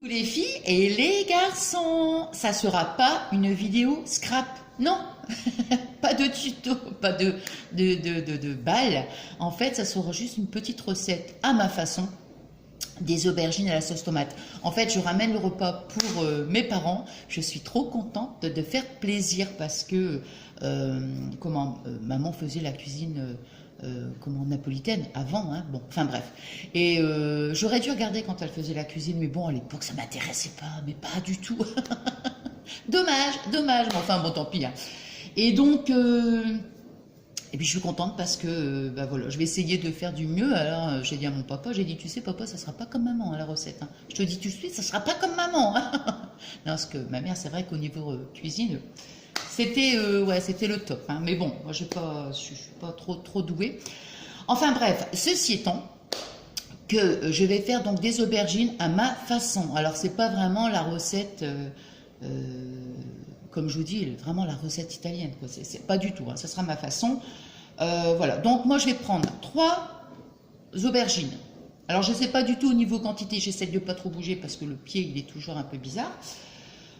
Les filles et les garçons, ça sera pas une vidéo scrap, non, pas de tuto, pas de balle. En fait, ça sera juste une petite recette à ma façon des aubergines à la sauce tomate. En fait, je ramène le repas pour mes parents. Je suis trop contente de faire plaisir parce que maman faisait la cuisine napolitaine avant, hein, bon, enfin bref. Et j'aurais dû regarder quand elle faisait la cuisine, mais bon, à l'époque, ça m'intéressait pas, mais pas du tout. Dommage, dommage, mais enfin bon, tant pis, hein. Et donc, et puis je suis contente parce que bah voilà, je vais essayer de faire du mieux. Alors j'ai dit à mon papa, j'ai dit, tu sais papa, ça sera pas comme maman hein, la recette, hein. Je te dis tout de suite, ça sera pas comme maman, hein. Non, parce que ma mère, c'est vrai qu'au niveau cuisine, c'était ouais, c'était le top, hein. Mais bon, moi je suis pas trop douée. Enfin bref, ceci étant, que je vais faire donc des aubergines à ma façon. Alors c'est pas vraiment la recette, comme je vous dis, vraiment la recette italienne, quoi. C'est pas du tout, hein. Ça sera ma façon. Voilà, donc moi je vais prendre 3 aubergines. Alors je sais pas du tout au niveau quantité, j'essaie de pas trop bouger parce que le pied il est toujours un peu bizarre.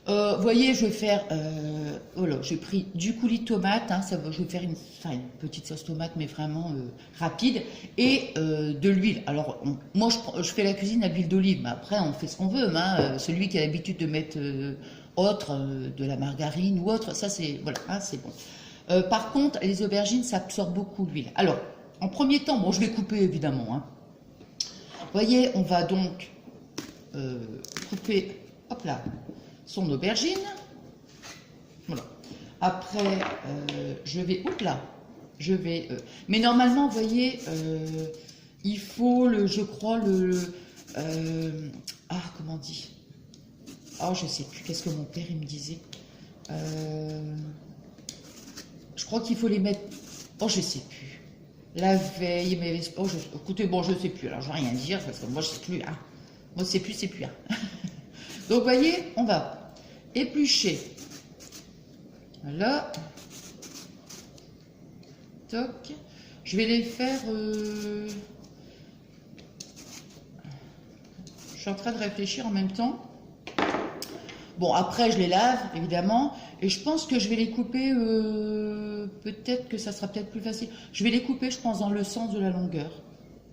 Vous voyez, je vais faire, voilà, j'ai pris du coulis de tomate, hein, je vais faire une petite sauce tomate, mais vraiment rapide, et de l'huile. Alors, moi, je fais la cuisine à l'huile d'olive, mais après, on fait ce qu'on veut, hein, celui qui a l'habitude de mettre de la margarine ou autre, ça c'est, voilà, hein, c'est bon. Par contre, les aubergines, ça absorbe beaucoup l'huile. Alors, en premier temps, bon, je vais couper évidemment, hein. Vous voyez, on va donc couper, hop là, son aubergine. Voilà. Après, je vais, oups là, je vais, mais normalement, vous voyez, il faut je crois comment on dit? Oh, je sais plus, qu'est-ce que mon père il me disait? Je crois qu'il faut les mettre, oh, je sais plus. La veille, mais oh, écoutez, bon, je sais plus. Alors, je vais rien dire parce que moi, je sais plus. Hein. Moi, c'est plus. Hein. Donc, vous voyez, on va éplucher. Voilà. Toc. Je vais les faire. Je suis en train de réfléchir en même temps. Bon, après, je les lave, évidemment. Et je pense que je vais les couper. Peut-être que ça sera peut-être plus facile. Je vais les couper, je pense, dans le sens de la longueur.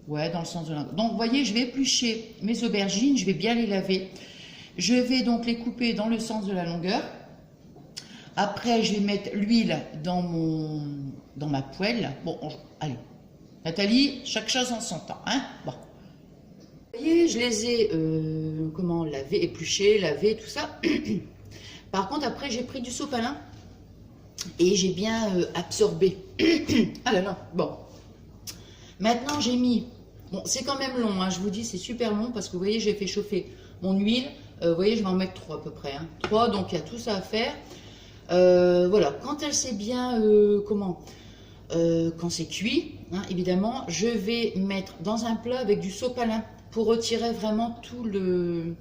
Ouais, dans le sens de la longueur. Donc, vous voyez, je vais éplucher mes aubergines. Je vais bien les laver. Je vais donc les couper dans le sens de la longueur. Après, je vais mettre l'huile dans ma poêle. Bon, allez. Nathalie, chaque chose en son temps, hein. Bon. Vous voyez, je les ai, lavés, épluchés, lavés, tout ça. Par contre, après, j'ai pris du sopalin et j'ai bien absorbé. Ah là là, bon. Maintenant, j'ai mis, bon, c'est quand même long, hein, je vous dis, c'est super long parce que vous voyez, j'ai fait chauffer mon huile. Vous voyez, je vais en mettre 3 à peu près, hein. 3, donc il y a tout ça à faire. Voilà, quand elle s'est bien, quand c'est cuit, hein, évidemment, je vais mettre dans un plat avec du sopalin pour retirer vraiment tout le,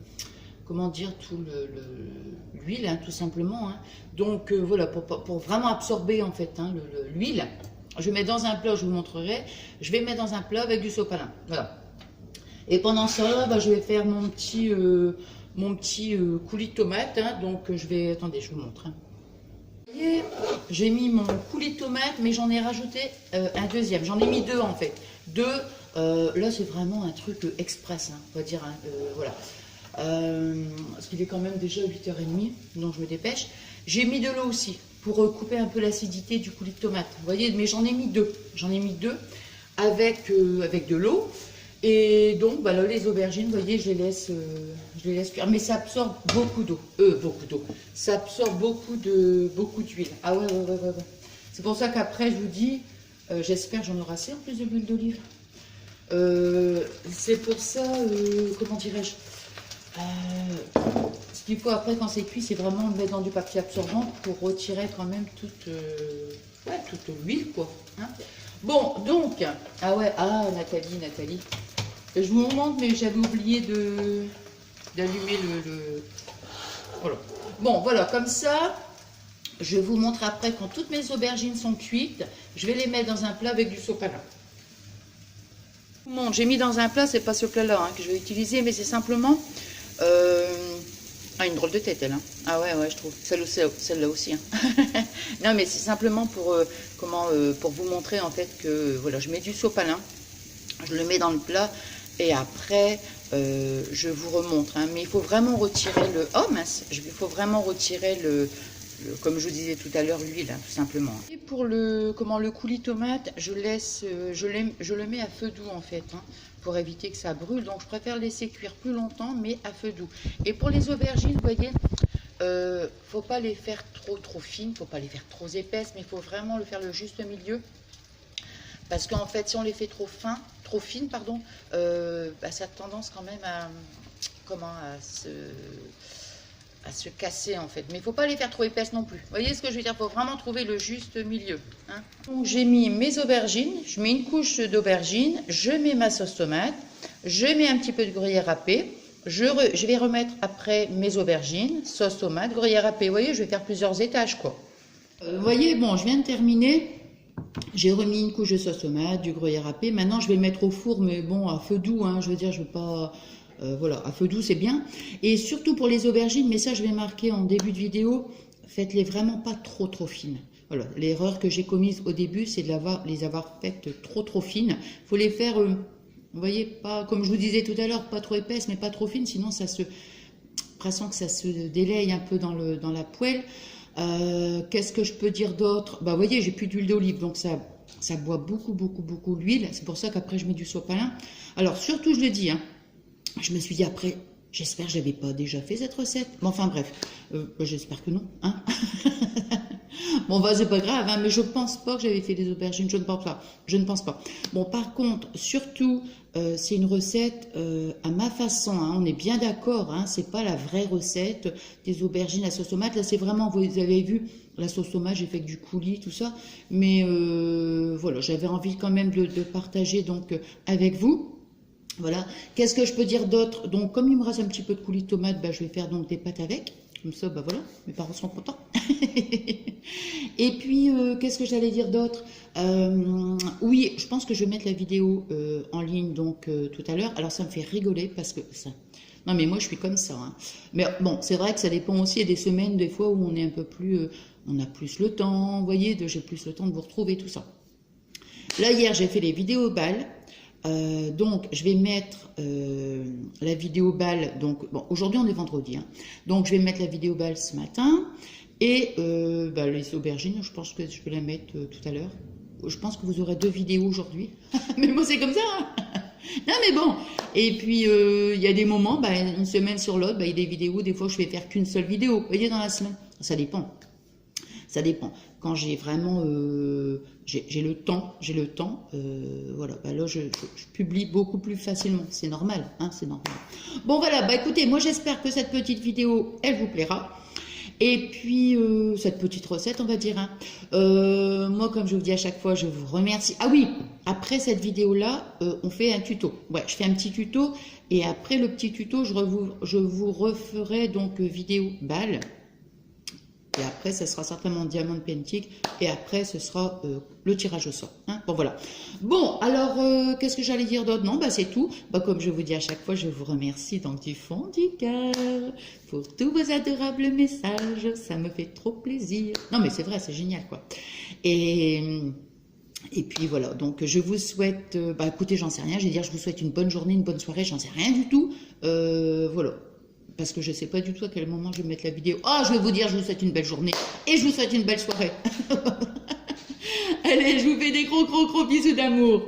l'huile, hein, tout simplement, hein. Donc voilà, pour vraiment absorber en fait, hein, l'huile. Je mets dans un plat, je vous montrerai. Je vais mettre dans un plat avec du sopalin. Voilà. Et pendant ça, bah, je vais faire mon petit coulis de tomate, hein. Donc je vais, attendez, je vous montre, hein. J'ai mis mon coulis de tomate, mais j'en ai rajouté un deuxième. J'en ai mis 2 en fait. 2, là c'est vraiment un truc express, hein, on va dire, hein, voilà. Parce qu'il est quand même déjà 8h30, donc je me dépêche. J'ai mis de l'eau aussi, pour couper un peu l'acidité du coulis de tomate. Vous voyez, mais j'en ai mis 2. J'en ai mis 2 avec de l'eau. Et donc, bah là, les aubergines, vous voyez, je les laisse cuire. Mais ça absorbe beaucoup d'eau. Ça absorbe beaucoup d'huile. Ah ouais. C'est pour ça qu'après, je vous dis, j'espère que j'en aurai assez en plus de l'huile d'olive. C'est pour ça, comment dirais-je, ce qu'il faut après quand c'est cuit, c'est vraiment le mettre dans du papier absorbant pour retirer quand même toute l'huile, quoi. Hein. Bon, donc, Nathalie. Je vous montre, mais j'avais oublié d'allumer voilà. Bon, voilà, comme ça, je vous montre après quand toutes mes aubergines sont cuites. Je vais les mettre dans un plat avec du sopalin. Bon, j'ai mis dans un plat, c'est pas ce plat-là, hein, que je vais utiliser, mais c'est simplement Ah, une drôle de tête, elle. Hein. Ah ouais, ouais, je trouve. Celle-là aussi. Hein. Non, mais c'est simplement pour, pour vous montrer, en fait, que, voilà, je mets du sopalin, je le mets dans le plat, et après, je vous remontre. Hein. Mais il faut vraiment retirer le... Oh, mince, il faut vraiment retirer comme je vous disais tout à l'heure, l'huile, hein, tout simplement. Et pour le coulis tomate, je le mets à feu doux, en fait, hein, pour éviter que ça brûle. Donc, je préfère laisser cuire plus longtemps, mais à feu doux. Et pour les aubergines, vous voyez, faut pas les faire trop fines, faut pas les faire trop épaisses, mais il faut vraiment le faire le juste milieu. Parce qu'en fait, si on les fait trop fines, pardon, bah, ça a tendance quand même à se casser en fait. Mais il ne faut pas les faire trop épaisses non plus. Vous voyez ce que je veux dire? Il faut vraiment trouver le juste milieu. Hein. Donc j'ai mis mes aubergines, je mets une couche d'aubergines, je mets ma sauce tomate, je mets un petit peu de gruyère râpé, je vais remettre après mes aubergines, sauce tomate, gruyère râpé. Vous voyez, je vais faire plusieurs étages quoi. Vous voyez, bon, je viens de terminer. J'ai remis une couche de sauce tomate, du gruyère râpé. Maintenant, je vais le mettre au four, mais bon, à feu doux. Hein, je veux dire, je ne veux pas... voilà, à feu doux, c'est bien. Et surtout pour les aubergines, mais ça, je vais marquer en début de vidéo, faites-les vraiment pas trop fines. Voilà, l'erreur que j'ai commise au début, c'est de les avoir faites trop fines. Il faut les faire, vous voyez, pas, comme je vous disais tout à l'heure, pas trop épaisses, mais pas trop fines, sinon ça se... Pression que ça se délaye un peu dans la poêle. Qu'est-ce que je peux dire d'autre? Bah, vous voyez, j'ai plus d'huile d'olive, donc ça boit beaucoup l'huile. C'est pour ça qu'après, je mets du sopalin. Alors, surtout, je le dis, hein, je me suis dit après, j'espère que je n'avais pas déjà fait cette recette. Mais enfin, bref, j'espère que non. Hein. Bon, bah, c'est pas grave, hein, mais je pense pas que j'avais fait des aubergines. Je ne pense pas. Je ne pense pas. Bon, par contre, surtout, c'est une recette à ma façon. Hein, on est bien d'accord. Hein, c'est pas la vraie recette des aubergines à sauce tomate. Là, c'est vraiment, vous avez vu, la sauce tomate, j'ai fait que du coulis, tout ça. Mais voilà, j'avais envie quand même de partager donc avec vous. Voilà. Qu'est-ce que je peux dire d'autre? Donc, comme il me reste un petit peu de coulis de tomate, bah, je vais faire donc des pâtes avec. Comme ça, bah voilà, mes parents sont contents. Et puis, qu'est-ce que j'allais dire d'autre? Oui, je pense que je vais mettre la vidéo en ligne donc tout à l'heure. Alors, ça me fait rigoler parce que ça... Non, mais moi, je suis comme ça. Hein. Mais bon, c'est vrai que ça dépend aussi des semaines, des fois où on est un peu plus... on a plus le temps, vous voyez, j'ai plus le temps de vous retrouver, tout ça. Là, hier, j'ai fait les vidéos balles. Donc, je vais mettre la vidéo balle. Donc, bon, aujourd'hui on est vendredi, hein, donc je vais mettre la vidéo balle ce matin et bah, les aubergines. Je pense que je vais la mettre tout à l'heure. Je pense que vous aurez 2 vidéos aujourd'hui, mais moi c'est comme ça. Hein. Non mais bon. Et puis il y a des moments, bah, une semaine sur l'autre, bah, il y a des vidéos. Des fois, je vais faire qu'une seule vidéo. Vous voyez, dans la semaine, ça dépend. Ça dépend. Quand j'ai vraiment j'ai le temps, voilà, bah là je publie beaucoup plus facilement. C'est normal, hein, c'est normal. Bon voilà, bah écoutez, moi j'espère que cette petite vidéo, elle vous plaira. Et puis cette petite recette, on va dire. Hein. Moi, comme je vous dis à chaque fois, je vous remercie. Ah oui, après cette vidéo-là, on fait un tuto. Ouais, je fais un petit tuto et après le petit tuto, je vous referai donc vidéo balle. Et après, ce sera certainement Diamond Painting. Et après, ce sera le tirage au sort. Hein. Bon, voilà. Bon, alors, qu'est-ce que j'allais dire d'autre? Non, bah, c'est tout. Bah, comme je vous dis à chaque fois, je vous remercie donc du fond du cœur pour tous vos adorables messages. Ça me fait trop plaisir. Non, mais c'est vrai, c'est génial, quoi. Et puis voilà, donc je vous souhaite... bah, écoutez, j'en sais rien. Je vais dire, je vous souhaite une bonne journée, une bonne soirée. J'en sais rien du tout. Voilà. Parce que je ne sais pas du tout à quel moment je vais mettre la vidéo. Oh, je vais vous dire, je vous souhaite une belle journée. Et je vous souhaite une belle soirée. Allez, je vous fais des gros bisous d'amour.